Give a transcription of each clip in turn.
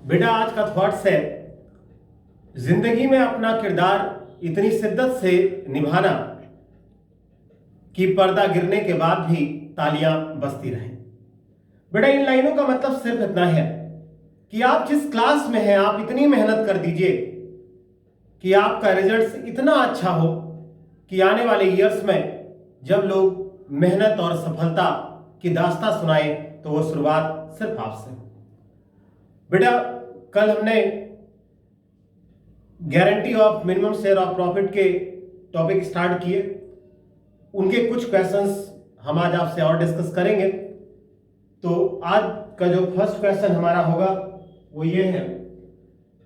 बेटा आज का थॉट्स है, जिंदगी में अपना किरदार इतनी शिद्दत से निभाना कि पर्दा गिरने के बाद भी तालियां बजती रहें। बेटा इन लाइनों का मतलब सिर्फ इतना है कि आप जिस क्लास में हैं आप इतनी मेहनत कर दीजिए कि आपका रिजल्ट इतना अच्छा हो कि आने वाले ईयर्स में जब लोग मेहनत और सफलता की दास्तां सुनाएं तो वो शुरुआत सिर्फ आपसे हो। बेटा कल हमने guarantee of minimum share of profit के टॉपिक स्टार्ट किए, उनके कुछ क्वेश्चंस हम आज आपसे और डिस्कस करेंगे। तो आज का जो फर्स्ट क्वेश्चन हमारा होगा वो ये है,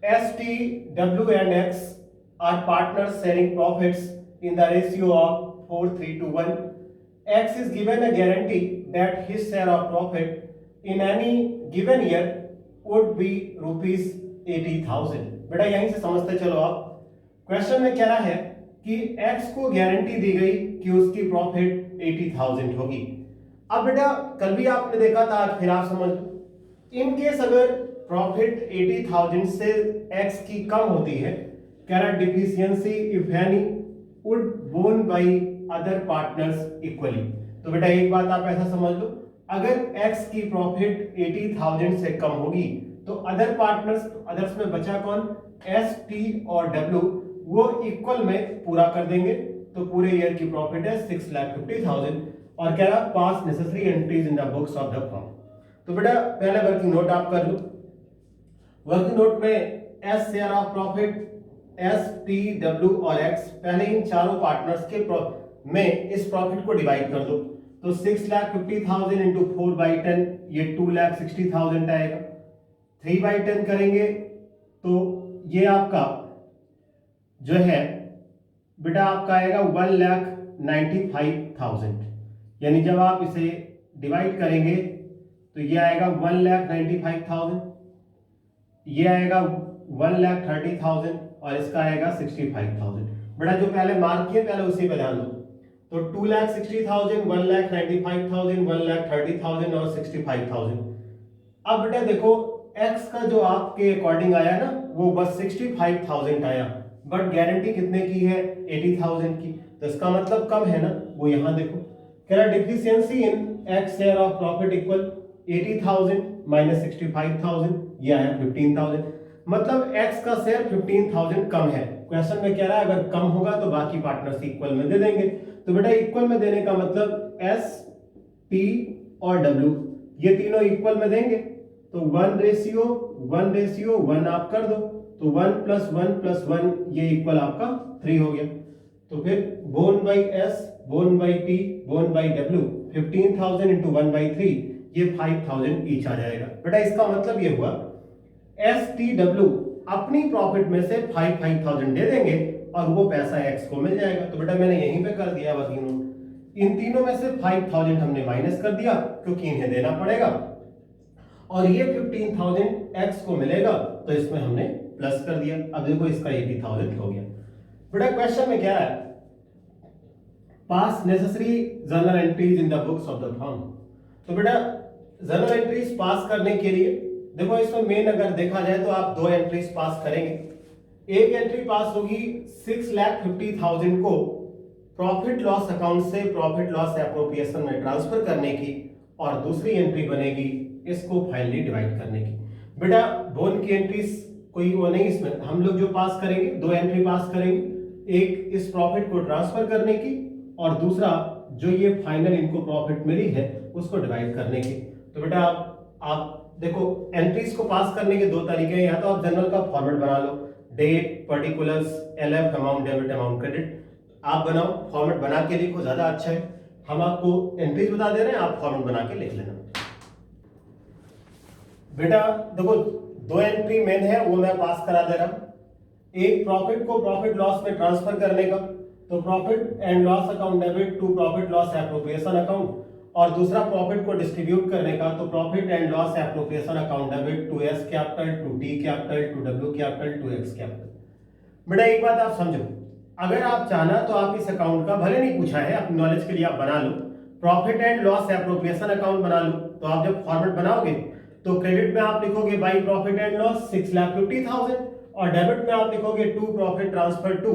S T W and X are partners sharing profits in the ratio of 4:3 to 1. X is given a guarantee that his share of profit in any given year would be rupees 80,000. बेटा यहीं से समझते चलो आप, question में कह रहा है कि X को गारंटी दी गई कि उसकी प्रॉफिट 80,000 होगी। अब बेटा कल भी आपने देखा था, आज फिर आप समझ लो, इन केस अगर प्रॉफिट 80,000 से X की कम होती है, कह रहा deficiency if any would bone by other partners equally. तो बेटा एक बात आप ऐसा समझ लो, अगर X की प्रॉफिट 80,000 से कम होगी तो अदर अदर्स में बचा कौन, S, T और W, वो इक्वल में पूरा कर देंगे। तो पूरे ईयर की प्रॉफिट है 6,50,000 और कह रहा पास necessary entries in the books of the firm. तो बेटा पहले वर्किंग नोट आप कर लो। वर्किंग नोट में S share of profit, S, T, W और X, पहले इन चारों पार्टनर्स के में इस प्रॉफिट को डिवाइड कर दो। तो 6,50,000 इंटू 4/10 ये 2,60,000 आएगा। 3/10 करेंगे तो ये आपका जो है बेटा आपका आएगा 1,95,000, यानी जब आप इसे डिवाइड करेंगे तो ये आएगा 1,95,000, ये आएगा 1,30,000 और इसका आएगा 65,000। बेटा जो पहले मार्क किए पहले उसी पे ध्यान दो। तो 2,60,000, 1,95,000, 1,30,000 और 65,000। अब बेटा देखो x का जो आपके अकॉर्डिंग आया ना वो बस 65,000 आया, बट गारंटी कितने की है, 80,000 की। तो इसका मतलब कम है ना, वो यहां देखो कह रहा deficiency in x share of profit equal 80,000 minus 65,000, ये आया 15,000। मतलब x का शेयर 15,000 कम है। क्वेश्चन में कह रहा है अगर कम होगा तो बाकी पार्टनर्स इक्वल में दे देंगे। तो बेटा इक्वल में देने का मतलब S, T और W ये तीनों इक्वल में देंगे। तो 1:1 आप कर दो, तो 1 + 1 + 1 ये इक्वल आपका 3 हो गया। तो फिर bone by S, bone by T, bone by W, 15,000 into 1/3 ये 5,000 ईच आ जाएगा। बेटा इसका मतलब ये हुआ STW अपनी प्रॉफिट में से 5,000 दे देंगे और वो पैसा X को मिल जाएगा। तो बेटा मैंने यहीं पे कर दिया वर्किंग नोट। इन तीनों में से 5,000 हमने माइनस कर दिया क्योंकि इन्हें देना पड़ेगा, और ये 15,000 X को मिलेगा तो इसमें हमने प्लस कर दिया। अब देखो इसका 80,000 हो गया। बेटा क्वेश्चन में क्या है, पास necessary journal entries in the books of the firm. तो बेटा जर्नल एंट्रीज पास करने के लिए देखो इसमें मेन अगर देखा जाए तो आप 2 एंट्रीज पास करेंगे। एक एंट्री पास होगी 6,50,000 को प्रॉफिट लॉस अकाउंट से प्रॉफिट लॉस एप्रोप्रिएशन में ट्रांसफर करने की, और दूसरी एंट्री बनेगी इसको फाइनली डिवाइड करने की। बेटा बोन की एंट्रीज कोई वो नहीं, इसमें हम लोग जो पास करेंगे 2 एंट्री पास करेंगे, एक इस प्रॉफिट को ट्रांसफर करने की और दूसरा जो ये फाइनल इनको प्रॉफिट मिली है उसको डिवाइड करने की। तो बेटा आप देखो एंट्रीज को पास करने के 2 तरीके हैं, या तो आप जनरल का फॉर्मेट बना लो, date, particulars, LF, amount, debit, amount, credit, आप बनाओ, फॉर्मेट बना के लिखो ज्यादा अच्छा है। हम आपको एंट्रीज बता दे रहे हैं, आप फॉर्मेट बना के लिख लेना। बेटा देखो 2 एंट्री मेन है वो मैं पास करा दे रहा हूं। एक प्रॉफिट को प्रॉफिट लॉस में ट्रांसफर करने का, तो profit and loss account debit to profit loss appropriation account, और दूसरा प्रॉफिट को डिस्ट्रीब्यूट करने का, तो profit and loss appropriation account debit to S capital, to T capital, to W capital, to X capital. बेटा एक बात आप समझो, अगर आप चाहना तो आप इस अकाउंट का, भले नहीं पूछा है, अपनी नॉलेज के लिए आप बना लो, profit and loss appropriation account बना लो। तो आप जब फॉर्मेट बनाओगे तो तो क्रेडिट में आप लिखोगे बाई प्रॉफिट एंड लॉस 6,50,000 और डेबिट में आप लिखोगे टू प्रॉफिट ट्रांसफर टू,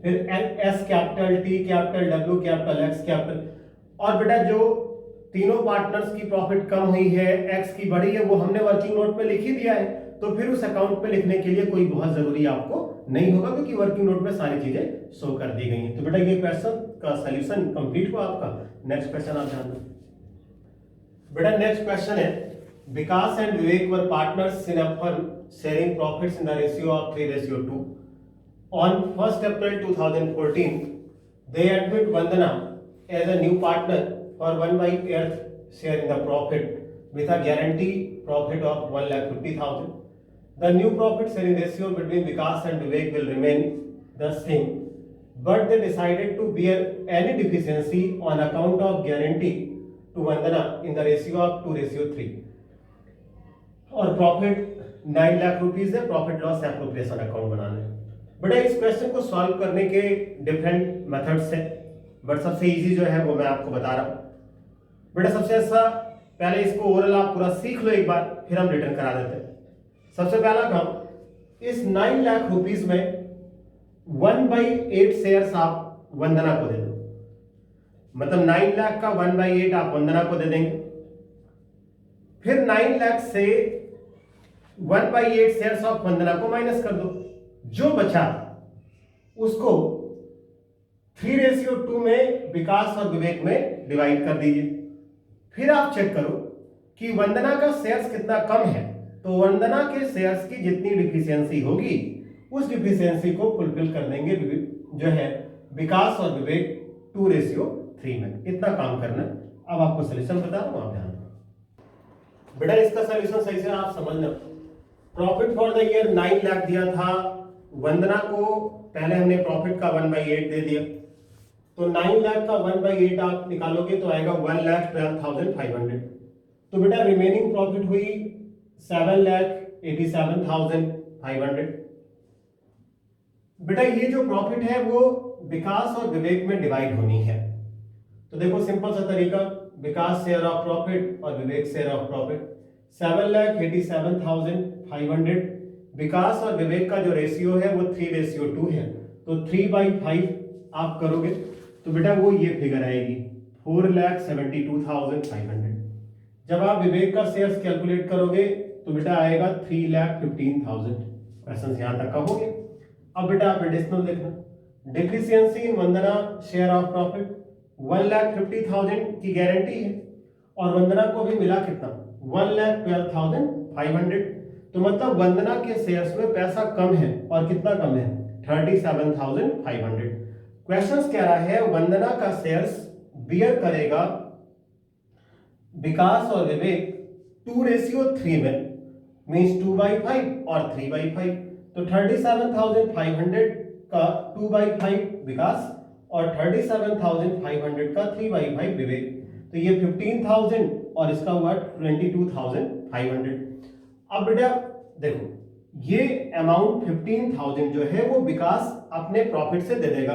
फिर S capital, T capital, W capital, x capital. और बेटा जो तीनों पार्टनर्स की प्रॉफिट कम हुई है, एक्स की बढ़ी है, वो हमने वर्किंग नोट में लिख ही दिया है, तो फिर उस अकाउंट पे लिखने के लिए कोई बहुत जरूरी आपको नहीं होगा, क्योंकि वर्किंग नोट में सारी चीजें शो कर दी गई हैं। तो बेटा ये क्वेश्चन का सॉल्यूशन कंप्लीट हुआ आपका। नेक्स्ट क्वेश्चन आप ध्यान दो बेटा। नेक्स्ट क्वेश्चन है, Vikas and Vivek were partners in a firm sharing profits in the ratio of 3:2। On 1st April 2014, they admit Vandana as a new partner for 1/8 share in the profit with a guarantee profit of 1,50,000. The new profit sharing ratio between Vikas and Vivek will remain the same, but they decided to bear any deficiency on account of guarantee to Vandana in the ratio of 2:3. और profit 9 lakh rupees है, profit loss appropriation account बनाना है। बेटा इस question को solve करने के different methods हैं, but सबसे इजी जो है वो मैं आपको बता रहा हूं। बेटा सबसे अच्छा, पहले इसको ओरल आप पूरा सीख लो एक बार, फिर हम रिटर्न करा देते हैं। सबसे पहला काम, इस 9 लाख रुपीस में 1/8 शेयर्स आप वंदना को दे दो, मतलब 9 लाख का 1/8 आप वंदना को दे देंगे। फिर 9 लाख से 1/8 शेयर्स ऑफ वंदना को माइनस कर दो, जो बचा उसको 3:2 में विकास और विवेक में डिवाइड कर दीजिए। फिर आप चेक करो कि वंदना का शेयर्स कितना कम है, तो वंदना के शेयर्स की जितनी डिफिशियंसी होगी उस डिफिशियंसी को फुलफिल कर देंगे जो है विकास और विवेक 2:3 में। इतना काम करना। अब आपको सोल्यूशन बता रहा हूं, आप ध्यान दो बेटा। इसका सोल्यूशन सही से आप समझना। Profit for the year 9 lakh दिया था, वंदना को पहले हमने प्रॉफिट का 1/8 दे दिया, तो 9 लाख का 1/8 आप निकालोगे तो आएगा 1,12,500। तो बेटा रिमेनिंग प्रॉफिट हुई 7,87,500। बेटा ये जो प्रॉफिट है वो विकास और विवेक में डिवाइड होनी है। तो देखो सिंपल सा तरीका, विकास शेयर ऑफ प्रॉफिट और विवेक शेयर ऑफ प्रॉफिट। 7,87,500 विकास और विवेक का जो रेशियो है वो 3:2 है, तो 3/5 आप करोगे तो बेटा वो ये फिगर आएगी 4,72,500। जब आप विवेक का शेयर्स कैलकुलेट करोगे तो बेटा आएगा 3,15,000। क्वेश्चन यहां तक का हो गया। अब बेटा आप एडिशनल देखना, deficiency in Vandana share of profit 1,50,000 की गारंटी है और वंदना को भी मिला कितना 1,12,500। तो मतलब वंदना के शेयर्स में पैसा कम है, और कितना कम है 37,500। क्वेश्चन कह रहा है वंदना का शेयर्स बियर करेगा विकास और विवेक 2:3 में, मींस 2/5 और 3/5। तो 37,500 का 2/5 विकास और 37,500 का 3/5 विवेक, तो ये 15,000 और इसका हुआ 22,500। अब बेटा देखो ये अमाउंट 15,000 जो है वो विकास अपने प्रॉफिट से दे देगा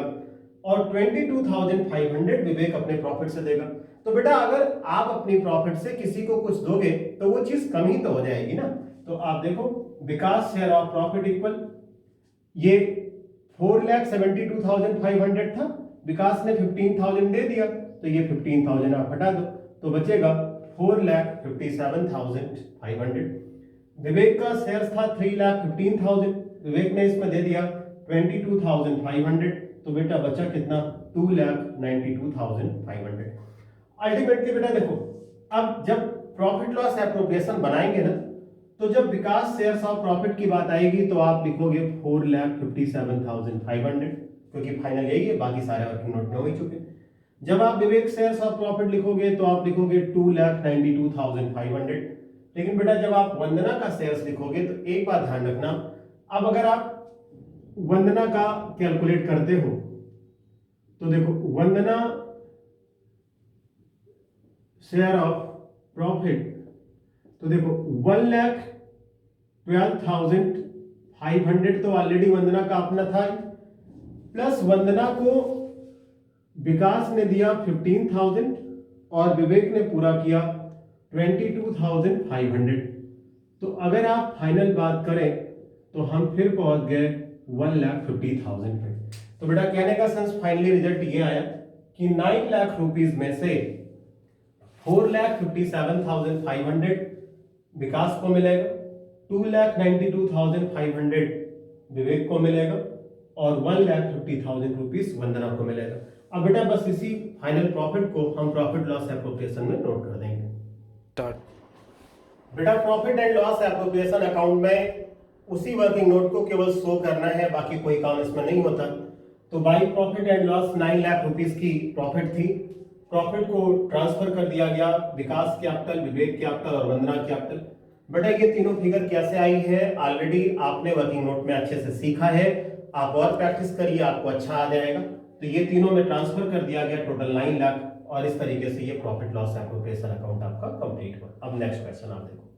और 22,500 विवेक अपने प्रॉफिट से देगा। तो बेटा अगर आप अपनी प्रॉफिट से किसी को कुछ दोगे तो वो चीज कम ही तो हो जाएगी ना। तो आप देखो विकास शेयर ऑफ प्रॉफिट इक्वल, ये 4,72,500 था, विकास ने 15,000 दे दिया, तो ये 15,000 आप हटा दो तो बचेगा 4,57,500। विवेक का शेयर्स था 3,15,000, विवेक ने इसमें दे दिया 22,500, तो बेटा बचा कितना 2,92,500। अल्टीमेटली बेटा देखो अब जब प्रॉफिट लॉस एप्रोप्रिएशन बनाएंगे ना, तो जब विकास शेयर्स ऑफ प्रॉफिट की बात आएगी तो आप लिखोगे 4,57,500, क्योंकि फाइनल यही है, बाकी सारे वर्किंग नोट में हो ही चुके। जब आप विवेक शेयर्स ऑफ प्रॉफिट लिखोगे तो आप लिखोगे 2,92,500। लेकिन बेटा जब आप वंदना का शेयर्स लिखोगे तो एक बात ध्यान रखना, अब अगर आप वंदना का कैलकुलेट करते हो तो देखो वंदना शेयर ऑफ प्रॉफिट, तो देखो 1,12,500 तो ऑलरेडी वंदना का अपना था, प्लस वंदना को विकास ने दिया 15,000 और विवेक ने पूरा किया 22,500। तो अगर आप फाइनल बात करें तो हम फिर पहुंच गए 1,50,000 पे। तो बेटा कहने का सेंस फाइनली रिजल्ट ये आया कि 9 लाख रुपीज में से 4,57,500 विकास को मिलेगा, 2,92,500 विवेक को मिलेगा और 1,50,000 रुपीज वंदना को मिलेगा। अब बेटा बस इसी फाइनल प्रॉफिट को हम प्रॉफिट लॉस एप्रोप्रिएशन में नोट कर देंगे। बेटा profit and loss appropriation account में उसी वर्किंग नोट को केवल शो करना है, बाकी कोई काम इसमें नहीं होता। तो by profit and loss 9 lakh rupees की प्रॉफिट थी, प्रॉफिट को ट्रांसफर कर दिया गया विकास कैपिटल, विवेक कैपिटल और वंदना कैपिटल। बेटा ये तीनों फिगर कैसे आई है ऑलरेडी आपने वर्किंग नोट में अच्छे से सीखा है, आप और प्रैक्टिस करिए आपको अच्छा आ जाएगा। तो ये तीनों में ट्रांसफर कर दिया गया टोटल 9 लाख और इस तरीके से ये प्रॉफिट लॉस एप्रोप्रिएशन अकाउंट आपका कंप्लीट हुआ। अब नेक्स्ट क्वेश्चन आप देखो।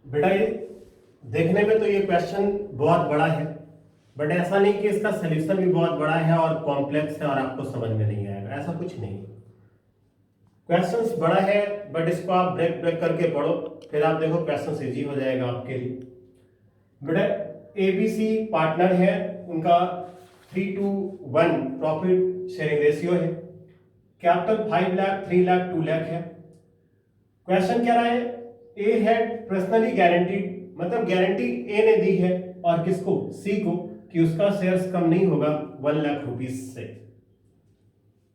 बेटा ये देखने में तो ये क्वेश्चन बहुत बड़ा है, बट ऐसा नहीं कि इसका सॉल्यूशन भी बहुत बड़ा है और कॉम्प्लेक्स है और आपको समझ में नहीं आएगा, ऐसा कुछ नहीं। क्वेश्चंस बड़ा है बट इसको आप ब्रेक ब्रेक करके पढ़ो, फिर आप देखो क्वेश्चन इजी हो जाएगा आपके लिए। बेटा एबीसी पार्टनर है, उनका 3:1 प्रॉफिट शेयरिंग रेशियो है, कैपिटल 5 लाख, 3 लाख, 2 लाख है। क्वेश्चन क्या रहा है, ए हैड पर्सनली गारंटीड, मतलब गारंटी ए ने दी है और किसको, सी को, कि उसका शेयर्स कम नहीं होगा 1 लाख रुपीस से।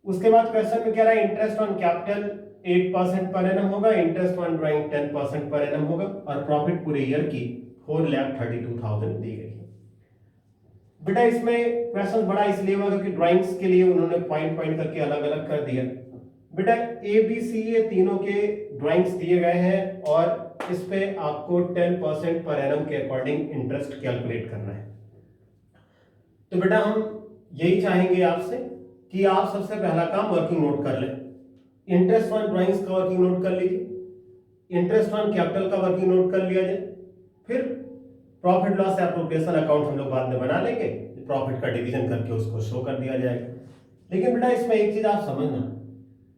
उसके बाद क्वेश्चन में क्या रहा है, interest on capital 8% per annum होगा, interest on drawing 10% per annum होगा और प्रॉफिट पूरे ईयर की 4,32,000 दी गई है। बेटा इसमें क्वेश्चन बड़ा इसलिए हुआ क्योंकि ड्राइंग्स के लिए उन्होंने पॉइंट पॉइंट करके अलग अलग कर दिया। बेटा ए बी सी ये तीनों के ड्राइंग्स दिए गए हैं और इस पे आपको 10% पर एनम के अकॉर्डिंग इंटरेस्ट कैलकुलेट करना है। तो बेटा हम यही चाहेंगे आपसे कि आप सबसे पहला काम वर्किंग नोट कर लें। इंटरेस्ट ऑन ड्राइंग्स का वर्किंग नोट कर लीजिए, इंटरेस्ट ऑन कैपिटल का वर्किंग नोट कर लिया जाए, फिर प्रॉफिट लॉस एप्रोप्रिएशन अकाउंट हम लोग बाद में बना लेंगे, प्रॉफिट का डिवीजन करके उसको शो कर दिया जाएगा। लेकिन बेटा इसमें एक चीज आप समझना,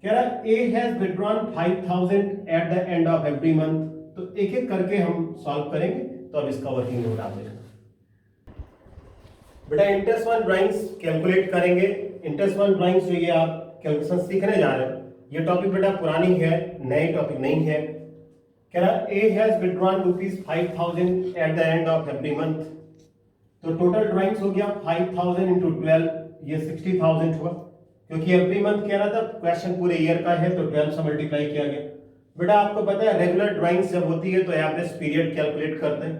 कह रहा है A has withdrawn 5,000 eight the end of every month. तो एक एक करके हम सॉल्व करेंगे, तो अब इसका वर्किंग नोट आप देखना। बेटा इंटरेस्ट ऑन ड्राइंग्स कैलकुलेट करेंगे। इंटरेस्ट ऑन ड्राइंग्स जो ये आप कैलकुलेशन सीखने जा रहे हो, ये टॉपिक बेटा पुरानी है, नई टॉपिक नहीं है। कह रहा A has withdrawn ₹5,000 eight the end of every month. तो टोटल ड्राइंग्स हो गया 5,000 इंटू 12, ये 60,000 हुआ, क्योंकि एवरी मंथ कह रहा था, क्वेश्चन पूरे ईयर का है तो 12 से मल्टीप्लाई किया गया। बेटा आपको पता है रेगुलर ड्राइंग्स जब होती है तो एवरेज पीरियड कैलकुलेट करते हैं,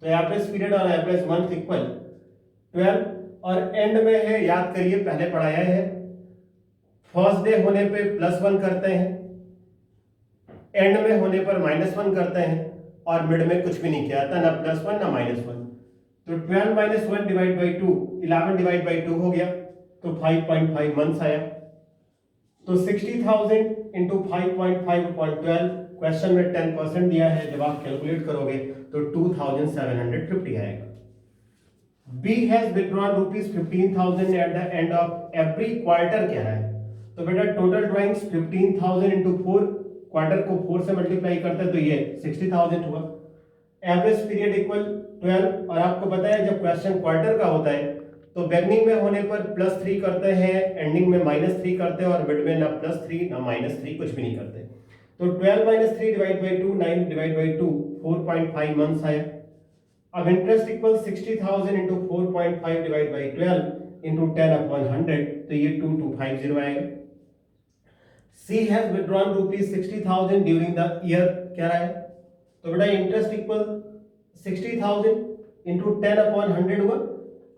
तो एवरेज पीरियड और एवरेज मंथ इक्वल 12 और एंड में है, याद करिए पहले पढ़ाया है, फर्स्ट डे होने पे +1 करते हैं, एंड में होने पर -1 करते हैं और मिड में कुछ भी नहीं किया था, ना +1 ना -1। तो 12 - 1 डिवाइड बाई 2, 11 डिवाइड बाई 2 हो गया, तो 5.5 मंथ्स आया। तो 60,000 इंटू 5.5/12, क्वेश्चन में 10% दिया है, जब आप कैलकुलेट करोगे तो 2,750 आएगा। B has withdrawn ₹15,000 at the end of every quarter कह रहा है, तो बेटा टोटल ड्राइंग्स 15,000 इंटू 4, क्वार्टर को 4 से मल्टीप्लाई करते हैं तो ये 60,000 हुआ। एवरेज पीरियड इक्वल 12, और आपको पता है जब क्वेश्चन क्वार्टर का होता है तो बिगनिंग में होने पर +3 करते हैं, एंडिंग में -3 करते हैं और मिड में ना +3 ना -3 कुछ भी नहीं करते। तो 12 - 3 divide by 2, 9 divide by 2, 4.5 months आया। अब interest equal 60,000 into 4.5 divide by 12 into 10/100, तो ये 2250 आएगा। She has withdrawn ₹60,000 during the year क्या रहा है, तो बेटा इंटरेस्ट इक्वल 60,000 इंटू 10/100 हुआ।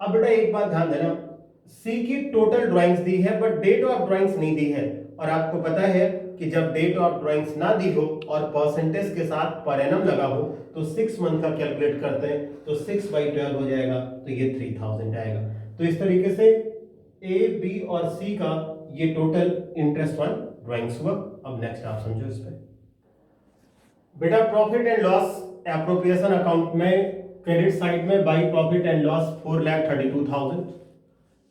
अब बेटा एक बात ध्यान देना, सी की टोटल ड्राइंग्स दी है बट डेट ऑफ ड्राइंग्स नहीं दी है, और आपको पता है कि जब डेट ऑफ ड्राइंग्स ना दी हो और परसेंटेज के साथ पर एनम लगा हो तो 6 मंथ का कैलकुलेट करते हैं, तो 6/12 हो जाएगा, तो ये 3,000 आएगा। तो इस तरीके से ए, बी और सी का ये टोटल इंटरेस्ट ऑन ड्राइंग्स हुआ। अब नेक्स्ट आप समझो इस पे। बेटा profit and loss appropriation account में क्रेडिट साइड में by profit and loss 4,32,000,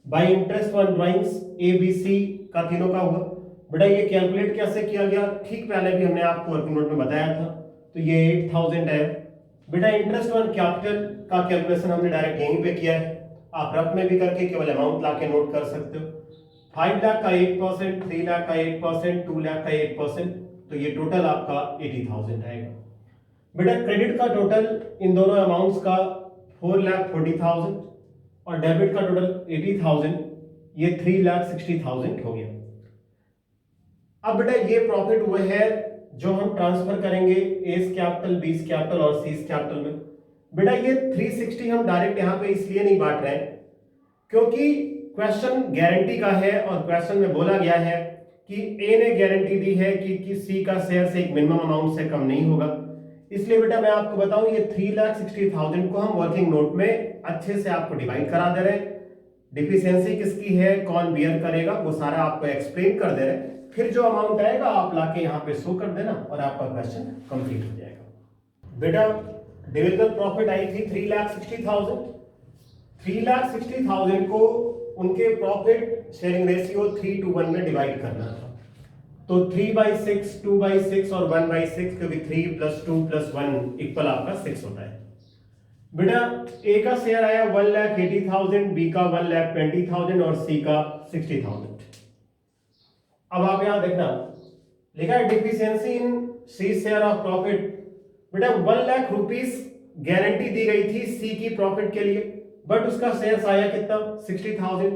by interest on drawings A B C का तीनों का हुआ। बेटा ये कैलकुलेट कैसे किया गया, ठीक पहले भी हमने आपको वर्किंग नोट में बताया था। तो ये 8000 है। बेटा इंटरेस्ट ऑन कैपिटल का कैलकुलेशन हमने डायरेक्ट यहीं पे किया है, आप रफ में भी करके केवल अमाउंट लाके नोट कर सकते हो। 5 लाख का 8%, 3 लाख का 8%, 2 लाख का 8%, तो ये टोटल आपका 80,000 आएगा। बेटा क्रेडिट का टोटल इन दोनों अमाउंट्स का 4,40,000 और डेबिट का टोटल 80,000, ये 3,60,000 हो गया। अब बेटा ये प्रॉफिट वो है जो हम ट्रांसफर करेंगे एस कैपिटल, बीस कैपिटल और सीस कैपिटल में। बेटा ये 360 हम डायरेक्ट यहां पे इसलिए नहीं बांट रहे हैं क्योंकि क्वेश्चन गारंटी का है और क्वेश्चन में बोला गया है कि ए ने गारंटी दी है कि सी का शेयर से एक मिनिमम अमाउंट से कम नहीं होगा। इसलिए बेटा मैं आपको बताऊं ये 3,60,000 को हम वर्किंग नोट में अच्छे से आपको डिवाइड करा दे रहे हैं। डिफिशियंसी किसकी है, कौन बियर करेगा, वो सारा आपको एक्सप्लेन कर दे रहे हैं। फिर जो अमाउंट आएगा आप लाके यहाँ पे शो कर देना और आपका क्वेश्चन कंप्लीट हो जाएगा। बेटा डिविजिबल प्रॉफिट आई थी 3,60,000। 3,60,000 को उनके प्रॉफिट शेयरिंग रेशियो 3:1 में डिवाइड करना था। तो 3/6, 2/6 और 1/6, क्योंकि 3 + 2 + 1 इक्वल आपका 6 होता है। बेटा ए का शेयर आया 1,80,000, बी का 1,20,000 और सी का 60,000। अब आप यहां देखना लिखा है deficiency in C share of profit. बेटा 1 लाख रुपीस गारंटी दी गई थी सी की प्रॉफिट के लिए, बट उसका शेयर आया कितना, 60,000।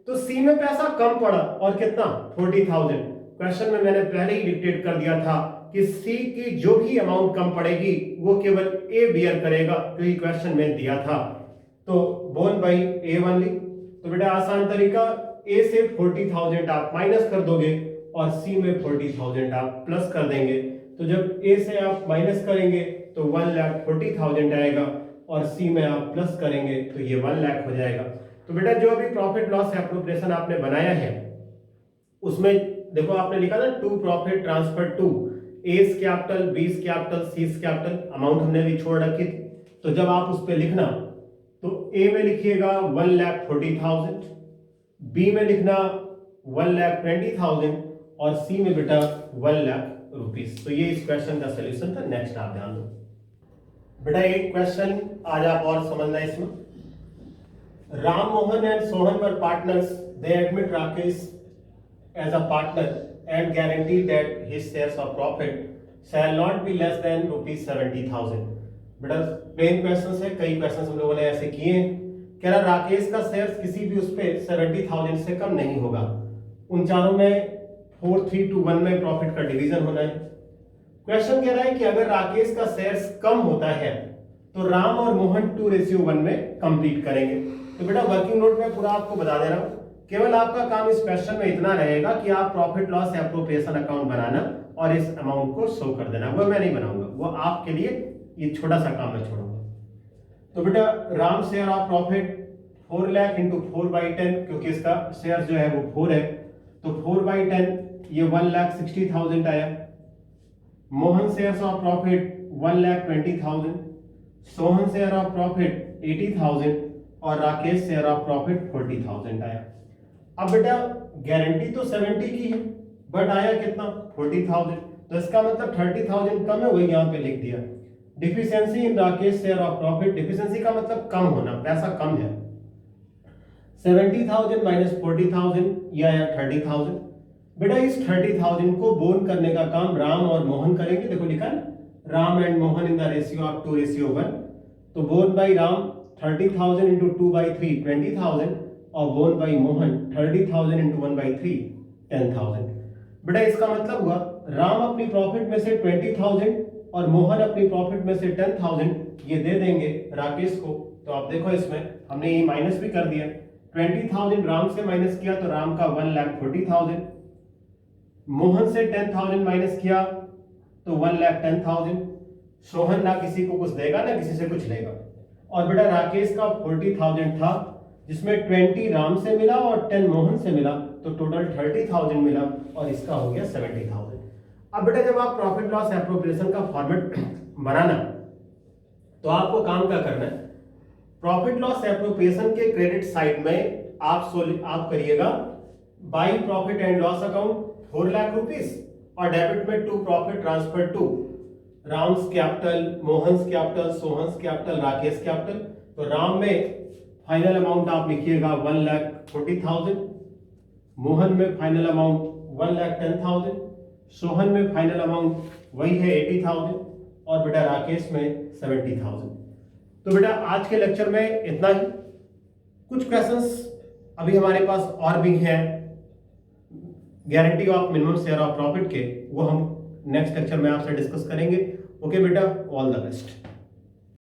तो सी में पैसा कम पड़ा और कितना, 40,000। क्वेश्चन में मैंने पहले ही डिक्टेट कर दिया था कि सी की जो भी अमाउंट कम पड़ेगी वो केवल ए बियर करेगा, क्योंकि क्वेश्चन में दिया था। तो बोन बाई ए ओनली। तो बेटा आसान तरीका, ए से 40,000 आप माइनस कर दोगे और सी में 40,000 आप प्लस कर देंगे। तो जब ए से आप माइनस करेंगे तो 1,40,000 आएगा और सी में आप प्लस करेंगे तो ये 1 लाख हो जाएगा। तो बेटा जो अभी प्रॉफिट लॉस एप्रोप्रिएशन आपने बनाया है उसमें देखो आपने लिखा ना to profit transfer to S capital, B's capital, C's capital, amount हमने भी छोड़ रखी थी। तो जब आप उस पर लिखना तो ए में लिखिएगा 1,40,000, बी में लिखना 1,20,000 और सी में बेटा 1 लाख रुपीस। तो ये इस क्वेश्चन का सॉल्यूशन था। नेक्स्ट आप ध्यान दो बेटा, एक क्वेश्चन आज आप और समझना इसमें। Ram Mohan and Sohan were partners, they admit Rakesh as a partner and guarantee that his shares of profit shall not be less than ₹70,000। बेटा प्लेन क्वेश्चन है, कई क्वेश्चन हम लोगों ने ऐसे किए हैं। कह रहा राकेश का शेयर किसी भी उस पे 70,000 से कम नहीं होगा। उन चारों में 4:3 में प्रॉफिट का डिवीजन होना है। क्वेश्चन कह रहा है कि अगर राकेश का शेयर कम होता है तो राम और मोहन 2:1 में कंप्लीट करेंगे। तो बेटा वर्किंग नोट में पूरा आपको बता दे रहा हूं, केवल आपका काम इस क्वेश्चन में इतना रहेगा कि आप प्रॉफिट लॉस एप्रोप्रिएशन अकाउंट बनाना और इस अमाउंट को शो कर देना। वो मैं नहीं बनाऊंगा, वो आपके लिए ये छोटा सा काम मैं छोड़ूंगा। तो बेटा Ram share of profit 4 lakh into 4/10, क्योंकि इसका शेयर जो है वो 4 है, तो 4/10 ये 1,60,000 आया। Mohan share of profit 1,20,000, Sohan share of profit 80,000 और राकेश शेयर ऑफ प्रॉफिट 40,000 आया। अब बेटा गारंटी तो 70 की है बट आया कितना, 40,000। तो इसका मतलब 30,000 कम है, वही यहाँ पे लिख दिया। Deficiency in Rakesh share of profit, deficiency का मतलब कम होना, पैसा कम है। 70,000 माइनस 40,000 ये आया 30,000। बेटा इस 30,000 को बोन करने का काम राम और मोहन करेंगे। देखो लिखा है Ram and Mohan in the ratio of 2:1। तो बोन बाई राम 30,000 इंटू 2/3 20,000 और बोन बाई मोहन 30,000 इंटू 1/3 10,000। बेटा इसका मतलब हुआ राम अपनी प्रॉफिट में से 20,000 और मोहन अपनी प्रॉफिट में से 10,000 ये दे देंगे राकेश को। तो आप देखो इसमें हमने ये माइनस भी कर दिया। 20,000 राम से माइनस किया तो राम का 1,40,000, मोहन से 10,000 माइनस किया तो 1,10,000। सोहन ना किसी को कुछ देगा ना किसी से कुछ लेगा। और बेटा राकेश का 40,000 था जिसमें 20 राम से मिला और 10 मोहन से मिला, तो टोटल 30,000 मिला और इसका हो गया 70,000। अब बेटा जब आप प्रॉफिट लॉस एप्रोप्रिएशन का फॉर्मेट बनाना तो आपको काम क्या करना है, प्रॉफिट लॉस एप्रोप्रिएशन के क्रेडिट साइड में आप करिएगा by profit and loss account 4 lakh rupees और डेबिट में to profit transfer to Ram's capital, Mohan's capital, Sohan's capital, Rakesh capital. तो राम में फाइनल अमाउंट आप लिखिएगा 1,40,000, मोहन में फाइनल अमाउंट 1,10,000, सोहन में फाइनल अमाउंट वही है 80,000 और बेटा राकेश में 70,000। तो बेटा आज के लेक्चर में इतना ही। कुछ क्वेश्चंस अभी हमारे पास और भी हैं guarantee of minimum share of profit के, वो हम नेक्स्ट लेक्चर में आपसे डिस्कस करेंगे। ओके बेटा, ऑल द बेस्ट।